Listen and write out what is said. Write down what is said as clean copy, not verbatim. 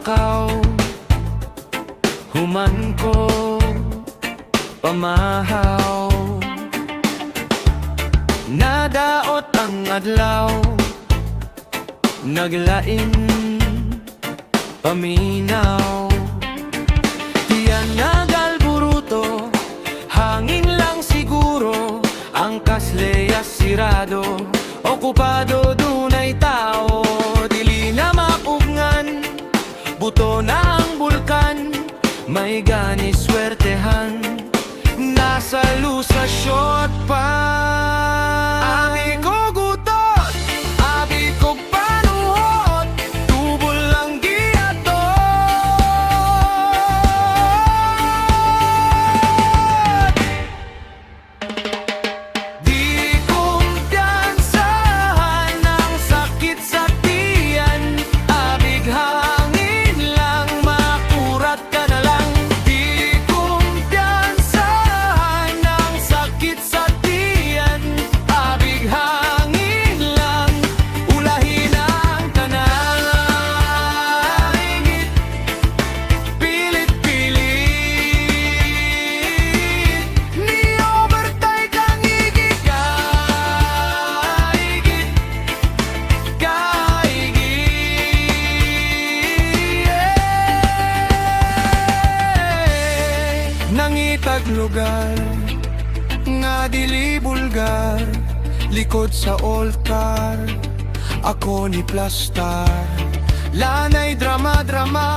lakaw, human ko pamahaw. Nadaot ang adlaw, naglain paminaw. Tiyan nagalburuto, hangin lang siguro. Ang kasleyas sirado, okupado dunay tao. Dili na mapugngan, buto na ang bulkan. May gani swertehan, nasa lusasyon pa. Abi ko gutot, abi ko panuhot, tubol lang giatot. Di kumpiyansahan ang sakit sa tiyan, abig hangin lang, makurat ka na lang. Di kumpiyansahan ang sakit sa tiyan, abig hangin lang, ulahin ang tanan. Higit, pilit-pilit, ni overtime kang higit. Kahigit, nangitag lugar nga dili bulgar, likod sa altar ako ni plastar. Lanay drama-drama,